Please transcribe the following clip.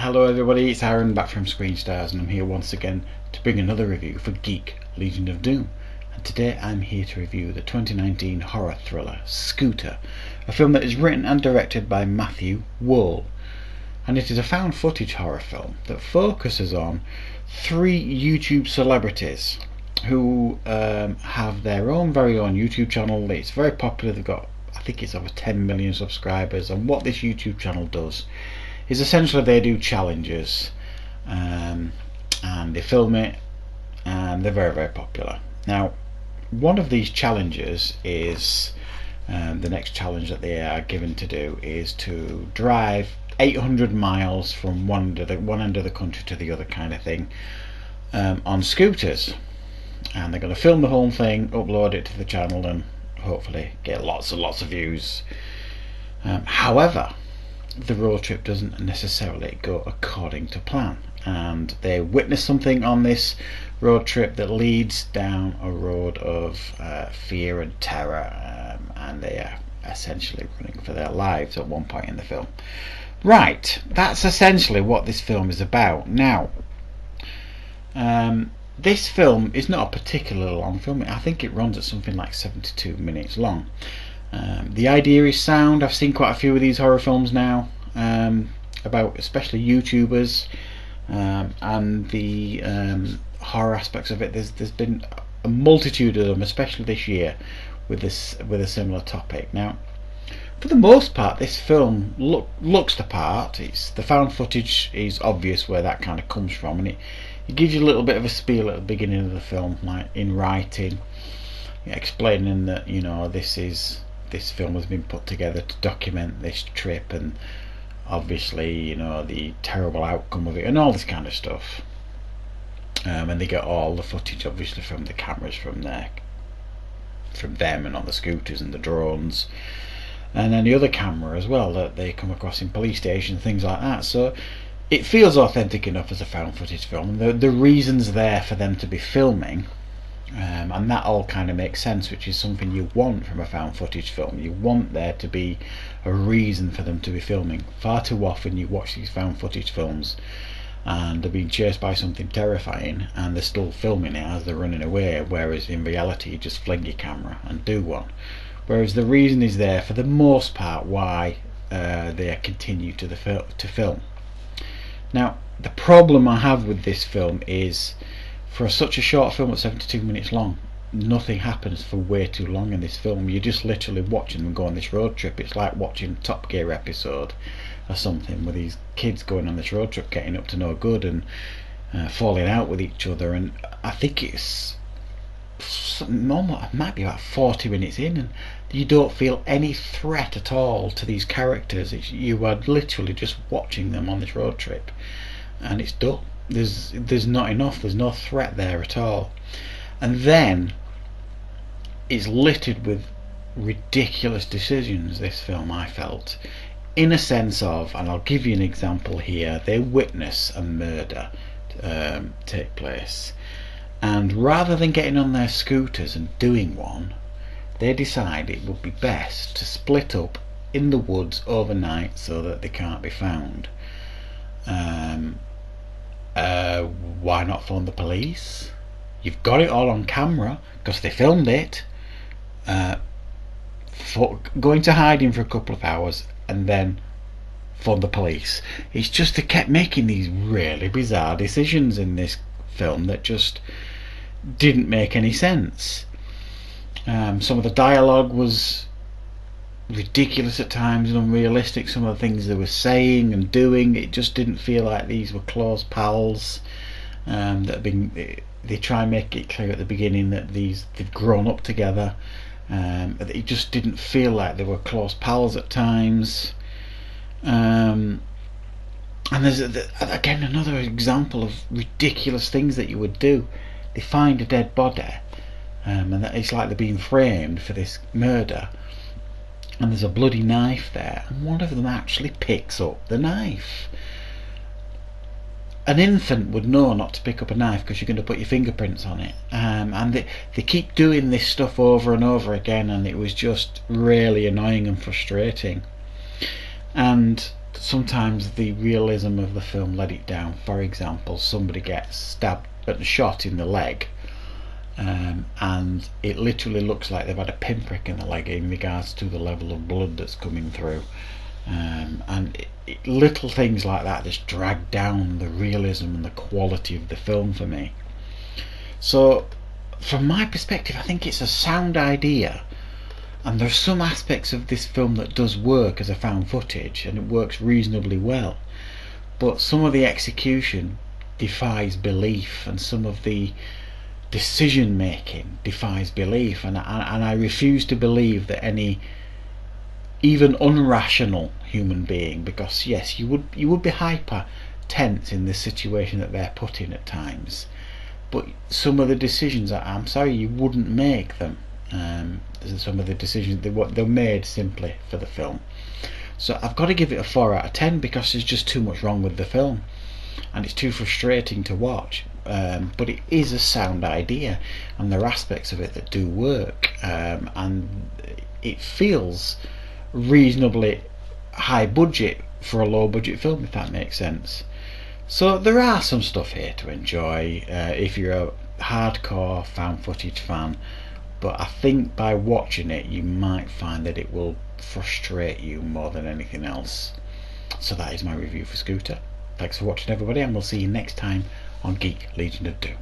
Hello everybody, it's Aaron back from Screen Stars, and I'm here once again to bring another review for Geek, Legion of Doom. And today I'm here to review the 2019 horror thriller Scooter, a film that is written and directed by Matt Wohl. And it is a found footage horror film that focuses on three YouTube celebrities who have their very own YouTube channel. It's very popular. They've got, I think it's over 10 million subscribers, and what this YouTube channel does is essentially they do challenges, and they film it, and they're very popular. Now, one of these challenges is the next challenge that they are given to do is to drive 800 miles from one end of the country to the other, kind of thing, on scooters. And they're going to film the whole thing, upload it to the channel, and hopefully get lots and lots of views. However, the road trip doesn't necessarily go according to plan, and they witness something on this road trip that leads down a road of fear and terror, and they are essentially running for their lives at one point in the film. Right, that's essentially what this film is about. Now, this film is not a particularly long film. I think it runs at something like 72 minutes long. The idea is sound. I've seen quite a few of these horror films now, about especially YouTubers, and the horror aspects of it. There's been a multitude of them, especially this year, with a similar topic. Now, for the most part, this film looks the part. It's the found footage is obvious where that kind of comes from, and it gives you a little bit of a spiel at the beginning of the film, like in writing, explaining that this film has been put together to document this trip, and obviously the terrible outcome of it and all this kind of stuff. And they get all the footage obviously from the cameras from them and on the scooters and the drones, and then the other camera as well that they come across in police stations, things like that. So it feels authentic enough as a found footage film. The reasons there for them to be filming, and that all kind of makes sense, which is something you want from a found footage film. You want there to be a reason for them to be filming. Far too often you watch these found footage films and they're being chased by something terrifying and they're still filming it as they're running away, whereas in reality you just fling your camera and do one. Whereas the reason is there for the most part why they continue to film. Now, the problem I have with this film is, for such a short film at 72 minutes long, nothing happens for way too long in this film. You're just literally watching them go on this road trip. It's like watching a Top Gear episode or something, with these kids going on this road trip, getting up to no good and falling out with each other. And I think it might be about 40 minutes in, and you don't feel any threat at all to these characters. You are literally just watching them on this road trip, and it's dull. There's not enough. There's no threat there at all. And then it's littered with ridiculous decisions, this film, I felt, in a sense of, and I'll give you an example here. They witness a murder take place, and rather than getting on their scooters and doing one, they decide it would be best to split up in the woods overnight so that they can't be found. Why not phone the police? You've got it all on camera because they filmed it. Going to hiding for a couple of hours and then phone the police. It's just they kept making these really bizarre decisions in this film that just didn't make any sense. Some of the dialogue was ridiculous at times and unrealistic. Some of the things they were saying and doing, it just didn't feel like these were close pals. They try and make it clear at the beginning that they've grown up together. It just didn't feel like they were close pals at times. And there's again another example of ridiculous things that you would do. They find a dead body, and it's like they're being framed for this murder, and there's a bloody knife there, and one of them actually picks up the knife. An infant would know not to pick up a knife because you're going to put your fingerprints on it, and they keep doing this stuff over and over again, and it was just really annoying and frustrating. And sometimes the realism of the film let it down. For example, somebody gets stabbed and shot in the leg, and it literally looks like they've had a pinprick in the leg in regards to the level of blood that's coming through, and little things like that just drag down the realism and the quality of the film for me. So from my perspective, I think it's a sound idea, and there's some aspects of this film that does work as a found footage, and it works reasonably well, but some of the execution defies belief, and some of the decision making defies belief, and I refuse to believe that any even unrational human being, because yes, you would be hyper tense in the situation that they're put in at times, but some of the decisions, I'm sorry, you wouldn't make them. Some of the decisions, they're made simply for the film. So I've got to give it a 4 out of 10 because there's just too much wrong with the film and it's too frustrating to watch, but it is a sound idea and there are aspects of it that do work, and it feels reasonably high budget for a low budget film, if that makes sense. So there are some stuff here to enjoy if you're a hardcore found footage fan, but I think by watching it you might find that it will frustrate you more than anything else. So that is my review for Scooter. Thanks for watching, everybody, and we'll see you next time on Geek Legion of Doom.